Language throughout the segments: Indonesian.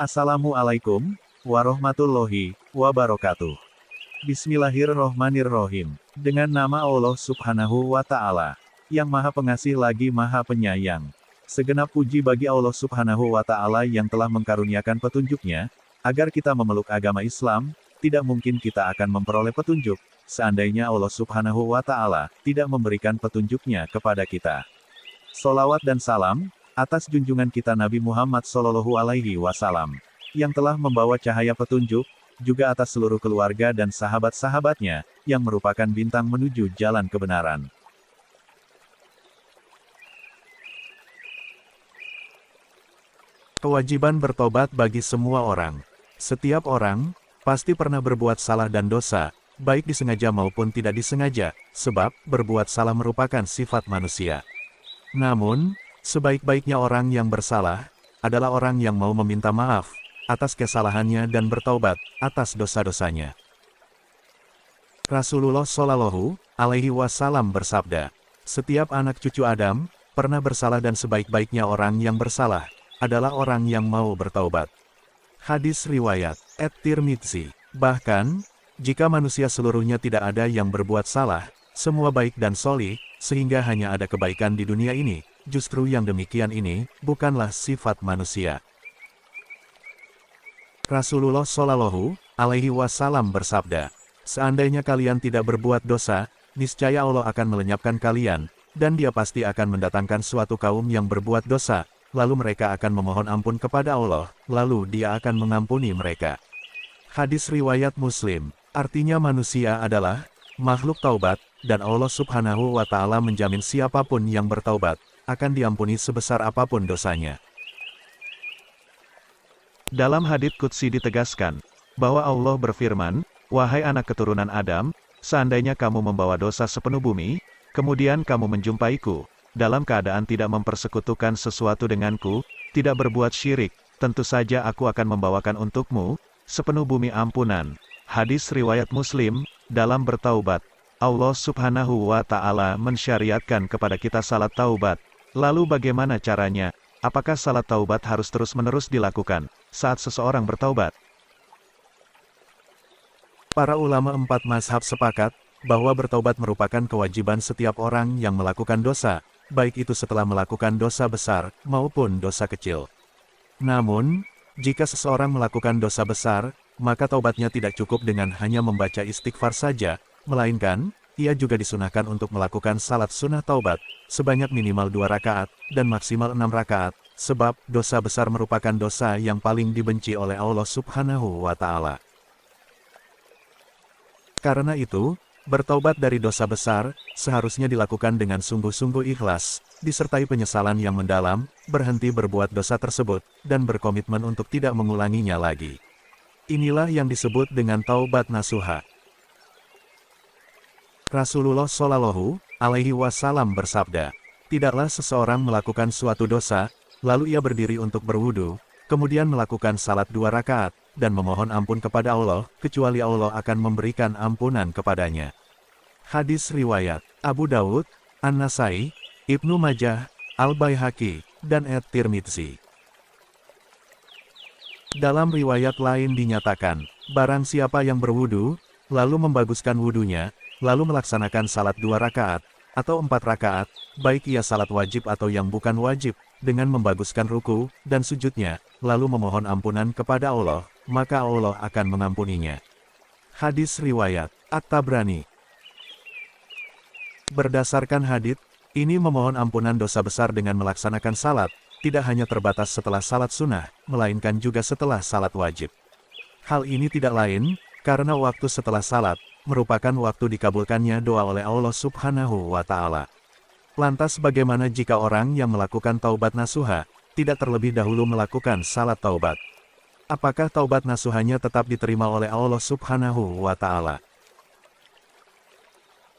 Assalamualaikum warahmatullahi wabarakatuh. Bismillahirrohmanirrohim. Dengan nama Allah Subhanahu wa Ta'ala, yang Maha Pengasih lagi Maha Penyayang. Segenap puji bagi Allah Subhanahu wa Ta'ala yang telah mengkaruniakan petunjuknya, agar kita memeluk agama Islam. Tidak mungkin kita akan memperoleh petunjuk, seandainya Allah Subhanahu wa Ta'ala tidak memberikan petunjuknya kepada kita. Sholawat dan salam atas junjungan kita Nabi Muhammad Shallallahu Alaihi Wasallam, yang telah membawa cahaya petunjuk, juga atas seluruh keluarga dan sahabat-sahabatnya, yang merupakan bintang menuju jalan kebenaran. Kewajiban bertobat bagi semua orang. Setiap orang pasti pernah berbuat salah dan dosa, baik disengaja maupun tidak disengaja, sebab berbuat salah merupakan sifat manusia. Namun, sebaik-baiknya orang yang bersalah adalah orang yang mau meminta maaf atas kesalahannya dan bertaubat atas dosa-dosanya. Rasulullah Shallallahu Alaihi Wasallam bersabda, "Setiap anak cucu Adam pernah bersalah dan sebaik-baiknya orang yang bersalah adalah orang yang mau bertaubat." Hadis riwayat At-Tirmidzi. Bahkan, jika manusia seluruhnya tidak ada yang berbuat salah, semua baik dan solih, sehingga hanya ada kebaikan di dunia ini, justru yang demikian ini bukanlah sifat manusia. Rasulullah Shallallahu Alaihi Wasallam bersabda, "Seandainya kalian tidak berbuat dosa, niscaya Allah akan melenyapkan kalian, dan Dia pasti akan mendatangkan suatu kaum yang berbuat dosa, lalu mereka akan memohon ampun kepada Allah, lalu Dia akan mengampuni mereka." Hadis riwayat Muslim. Artinya manusia adalah makhluk taubat, dan Allah Subhanahu wa Ta'ala menjamin siapapun yang bertaubat akan diampuni sebesar apapun dosanya. Dalam hadits qudsi ditegaskan bahwa Allah berfirman, "Wahai anak keturunan Adam, seandainya kamu membawa dosa sepenuh bumi, kemudian kamu menjumpaiku, dalam keadaan tidak mempersekutukan sesuatu denganku, tidak berbuat syirik, tentu saja aku akan membawakan untukmu sepenuh bumi ampunan." Hadis riwayat Muslim. Dalam bertaubat, Allah Subhanahu wa Ta'ala mensyariatkan kepada kita salat taubat. Lalu bagaimana caranya? Apakah salat taubat harus terus-menerus dilakukan saat seseorang bertaubat? Para ulama empat mazhab sepakat bahwa bertaubat merupakan kewajiban setiap orang yang melakukan dosa, baik itu setelah melakukan dosa besar maupun dosa kecil. Namun, jika seseorang melakukan dosa besar, maka taubatnya tidak cukup dengan hanya membaca istighfar saja, melainkan ia juga disunahkan untuk melakukan salat sunnah taubat, sebanyak minimal 2 rakaat, dan maksimal 6 rakaat, sebab dosa besar merupakan dosa yang paling dibenci oleh Allah Subhanahu wa Ta'ala. Karena itu, bertaubat dari dosa besar, seharusnya dilakukan dengan sungguh-sungguh ikhlas, disertai penyesalan yang mendalam, berhenti berbuat dosa tersebut, dan berkomitmen untuk tidak mengulanginya lagi. Inilah yang disebut dengan taubat nasuha. Rasulullah Shallallahu Alaihi Wasallam bersabda, "Tidaklah seseorang melakukan suatu dosa, lalu ia berdiri untuk berwudu, kemudian melakukan salat 2 rakaat, dan memohon ampun kepada Allah, kecuali Allah akan memberikan ampunan kepadanya." Hadis riwayat Abu Dawud, An-Nasai, Ibnu Majah, Al-Baihaqi, dan At-Tirmidzi. Dalam riwayat lain dinyatakan, barang siapa yang berwudu, lalu membaguskan wudunya, lalu melaksanakan salat 2 rakaat, atau 4 rakaat, baik ia salat wajib atau yang bukan wajib, dengan membaguskan ruku dan sujudnya, lalu memohon ampunan kepada Allah, maka Allah akan mengampuninya. Hadis riwayat At-Tabrani. Berdasarkan hadits ini, memohon ampunan dosa besar dengan melaksanakan salat, tidak hanya terbatas setelah salat sunnah, melainkan juga setelah salat wajib. Hal ini tidak lain, karena waktu setelah salat, merupakan waktu dikabulkannya doa oleh Allah Subhanahu wa Ta'ala. Lantas bagaimana jika orang yang melakukan taubat nasuha, tidak terlebih dahulu melakukan salat taubat? Apakah taubat nasuhanya tetap diterima oleh Allah Subhanahu wa Ta'ala?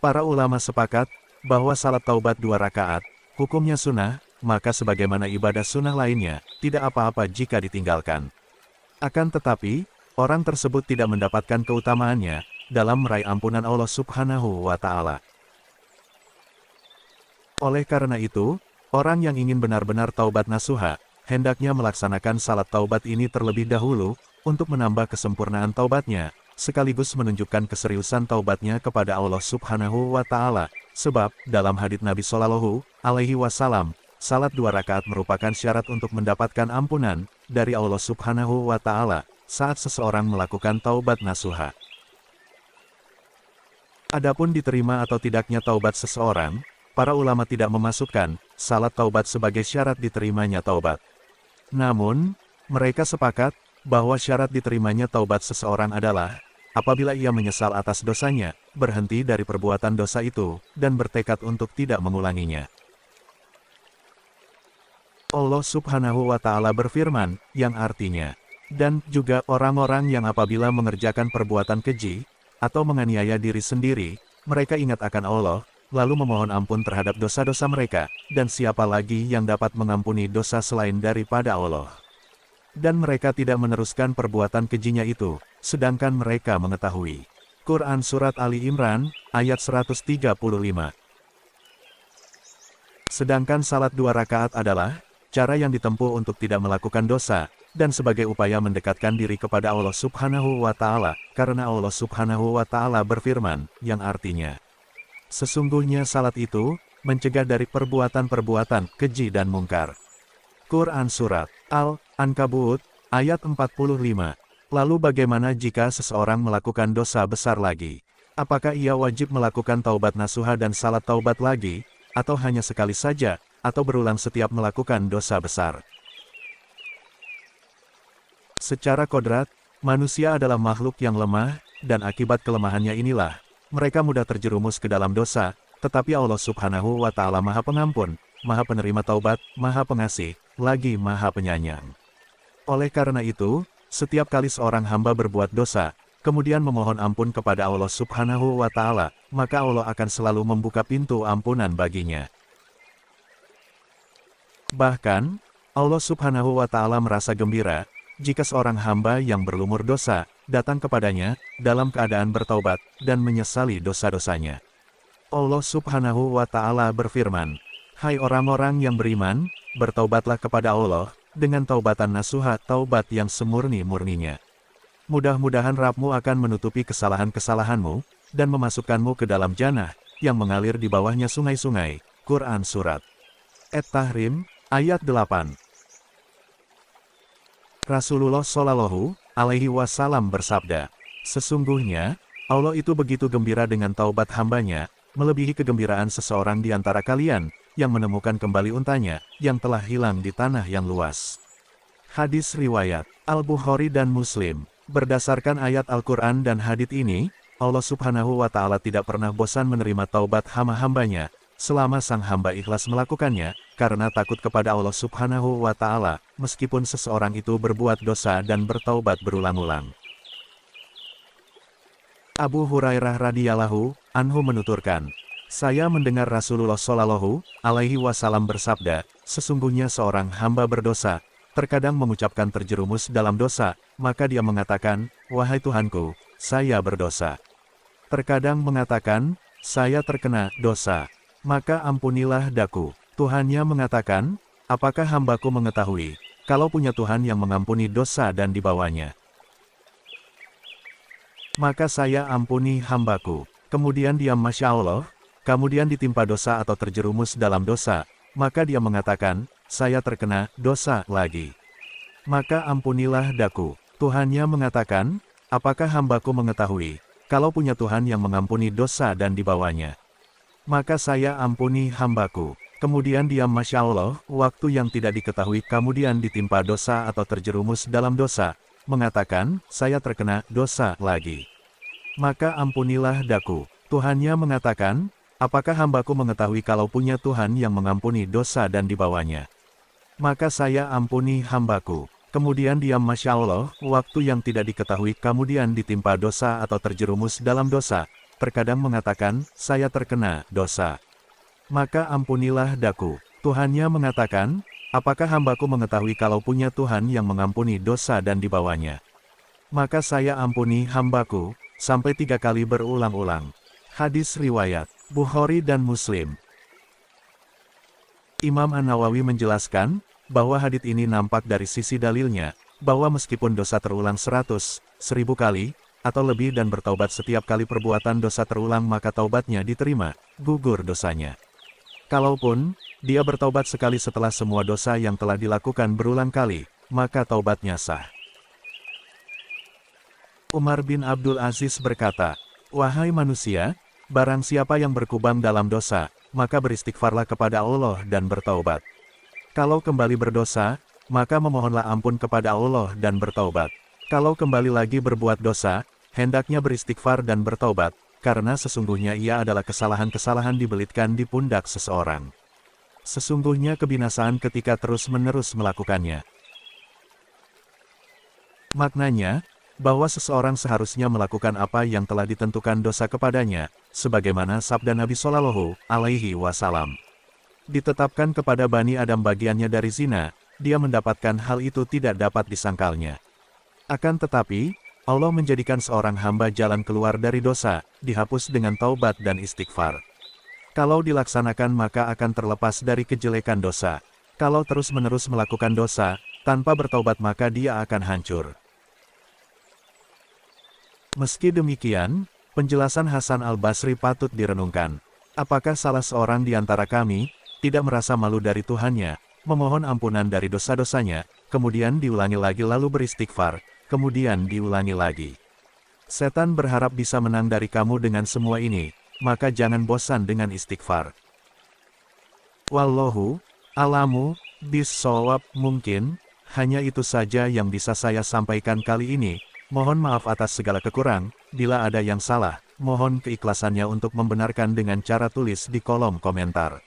Para ulama sepakat bahwa salat taubat 2 rakaat, hukumnya sunnah, maka sebagaimana ibadah sunnah lainnya, tidak apa-apa jika ditinggalkan. Akan tetapi, orang tersebut tidak mendapatkan keutamaannya dalam meraih ampunan Allah Subhanahu wa Ta'ala. Oleh karena itu, orang yang ingin benar-benar taubat nasuha, hendaknya melaksanakan salat taubat ini terlebih dahulu, untuk menambah kesempurnaan taubatnya, sekaligus menunjukkan keseriusan taubatnya kepada Allah Subhanahu wa Ta'ala. Sebab, dalam hadits Nabi Shallallahu Alaihi Wasallam, salat 2 rakaat merupakan syarat untuk mendapatkan ampunan dari Allah Subhanahu wa Ta'ala saat seseorang melakukan taubat nasuha. Adapun diterima atau tidaknya taubat seseorang, para ulama tidak memasukkan salat taubat sebagai syarat diterimanya taubat. Namun, mereka sepakat bahwa syarat diterimanya taubat seseorang adalah apabila ia menyesal atas dosanya, berhenti dari perbuatan dosa itu, dan bertekad untuk tidak mengulanginya. Allah Subhanahu wa Ta'ala berfirman, yang artinya, dan juga orang-orang yang apabila mengerjakan perbuatan keji, atau menganiaya diri sendiri, mereka ingat akan Allah, lalu memohon ampun terhadap dosa-dosa mereka, dan siapa lagi yang dapat mengampuni dosa selain daripada Allah. Dan mereka tidak meneruskan perbuatan kejinya itu, sedangkan mereka mengetahui. Quran Surat Ali Imran, ayat 135. Sedangkan salat 2 rakaat adalah cara yang ditempuh untuk tidak melakukan dosa, dan sebagai upaya mendekatkan diri kepada Allah Subhanahu wa Ta'ala, karena Allah Subhanahu wa Ta'ala berfirman, yang artinya, sesungguhnya salat itu mencegah dari perbuatan-perbuatan keji dan mungkar. Quran Surat Al-Ankabut, ayat 45. Lalu bagaimana jika seseorang melakukan dosa besar lagi? Apakah ia wajib melakukan taubat nasuha dan salat taubat lagi, atau hanya sekali saja, atau berulang setiap melakukan dosa besar? Secara kodrat, manusia adalah makhluk yang lemah, dan akibat kelemahannya inilah, mereka mudah terjerumus ke dalam dosa, tetapi Allah Subhanahu wa Ta'ala Maha Pengampun, Maha Penerima Taubat, Maha Pengasih, lagi Maha Penyayang. Oleh karena itu, setiap kali seorang hamba berbuat dosa, kemudian memohon ampun kepada Allah Subhanahu wa Ta'ala, maka Allah akan selalu membuka pintu ampunan baginya. Bahkan, Allah Subhanahu wa Ta'ala merasa gembira jika seorang hamba yang berlumur dosa datang kepadanya dalam keadaan bertaubat dan menyesali dosa-dosanya. Allah Subhanahu wa Ta'ala berfirman, "Hai orang-orang yang beriman, bertaubatlah kepada Allah dengan taubatan nasuha, taubat yang semurni-murninya. Mudah-mudahan Rabb-mu akan menutupi kesalahan-kesalahanmu dan memasukkanmu ke dalam jannah yang mengalir di bawahnya sungai-sungai." Quran Surat At-Tahrim, ayat 8. Rasulullah Shallallahu Alaihi Wasallam bersabda, sesungguhnya, Allah itu begitu gembira dengan taubat hambanya, melebihi kegembiraan seseorang di antara kalian, yang menemukan kembali untanya, yang telah hilang di tanah yang luas. Hadis riwayat Al-Bukhari dan Muslim. Berdasarkan ayat Al-Quran dan hadits ini, Allah Subhanahu wa Ta'ala tidak pernah bosan menerima taubat hamba-hambanya, selama sang hamba ikhlas melakukannya, karena takut kepada Allah Subhanahu wa Ta'ala, meskipun seseorang itu berbuat dosa dan bertaubat berulang-ulang. Abu Hurairah radhiyallahu anhu menuturkan, saya mendengar Rasulullah Shallallahu Alaihi Wasallam bersabda, sesungguhnya seorang hamba berdosa, terkadang mengucapkan terjerumus dalam dosa, maka dia mengatakan, wahai Tuhanku, saya berdosa. Terkadang mengatakan, saya terkena dosa, maka ampunilah daku. Tuhannya mengatakan, apakah hambaku mengetahui, kalau punya Tuhan yang mengampuni dosa dan dibawanya? Maka saya ampuni hambaku. Kemudian dia Masya Allah, kemudian ditimpa dosa atau terjerumus dalam dosa, maka dia mengatakan, saya terkena dosa lagi. Maka ampunilah daku. Tuhannya mengatakan, apakah hambaku mengetahui, kalau punya Tuhan yang mengampuni dosa dan dibawanya? Maka saya ampuni hambaku. Kemudian dia Masya Allah, waktu yang tidak diketahui kemudian ditimpa dosa atau terjerumus dalam dosa, mengatakan, saya terkena dosa lagi. Maka ampunilah daku. Tuhannya mengatakan, apakah hambaku mengetahui kalau punya Tuhan yang mengampuni dosa dan dibawanya? Maka saya ampuni hambaku. Kemudian dia Masya Allah, waktu yang tidak diketahui kemudian ditimpa dosa atau terjerumus dalam dosa, terkadang mengatakan, saya terkena dosa. Maka ampunilah daku. Tuhannya mengatakan, apakah hambaku mengetahui kalau punya Tuhan yang mengampuni dosa dan dibawanya? Maka saya ampuni hambaku, sampai 3 kali berulang-ulang. Hadis riwayat Bukhari dan Muslim. Imam An-Nawawi menjelaskan, bahwa hadits ini nampak dari sisi dalilnya, bahwa meskipun dosa terulang 100, 1000 kali, atau lebih dan bertaubat setiap kali perbuatan dosa terulang maka taubatnya diterima, gugur dosanya. Kalaupun, dia bertaubat sekali setelah semua dosa yang telah dilakukan berulang kali, maka taubatnya sah. Umar bin Abdul Aziz berkata, "Wahai manusia, barang siapa yang berkubang dalam dosa, maka beristighfarlah kepada Allah dan bertaubat. Kalau kembali berdosa, maka memohonlah ampun kepada Allah dan bertaubat. Kalau kembali lagi berbuat dosa, hendaknya beristighfar dan bertaubat, karena sesungguhnya ia adalah kesalahan-kesalahan dibelitkan di pundak seseorang. Sesungguhnya kebinasaan ketika terus-menerus melakukannya." Maknanya, bahwa seseorang seharusnya melakukan apa yang telah ditentukan dosa kepadanya, sebagaimana sabda Nabi Shallallahu Alaihi Wasallam. Ditetapkan kepada Bani Adam bagiannya dari zina, dia mendapatkan hal itu tidak dapat disangkalnya. Akan tetapi, Allah menjadikan seorang hamba jalan keluar dari dosa, dihapus dengan taubat dan istighfar. Kalau dilaksanakan maka akan terlepas dari kejelekan dosa. Kalau terus-menerus melakukan dosa, tanpa bertaubat maka dia akan hancur. Meski demikian, penjelasan Hasan al-Basri patut direnungkan. Apakah salah seorang di antara kami tidak merasa malu dari Tuhannya, memohon ampunan dari dosa-dosanya, kemudian diulangi lagi lalu beristighfar, kemudian diulangi lagi? Setan berharap bisa menang dari kamu dengan semua ini, maka jangan bosan dengan istighfar. Wallahu a'lamu bis-shawab. Mungkin hanya itu saja yang bisa saya sampaikan kali ini. Mohon maaf atas segala kekurang, bila ada yang salah, mohon keikhlasannya untuk membenarkan dengan cara tulis di kolom komentar.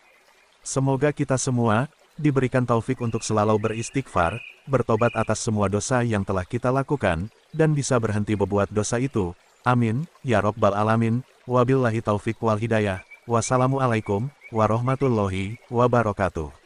Semoga kita semua diberikan taufik untuk selalu beristighfar, bertobat atas semua dosa yang telah kita lakukan, dan bisa berhenti berbuat dosa itu. Amin, ya Rabbal Alamin, wabillahi taufik wal hidayah. Wassalamualaikum warahmatullahi wabarakatuh.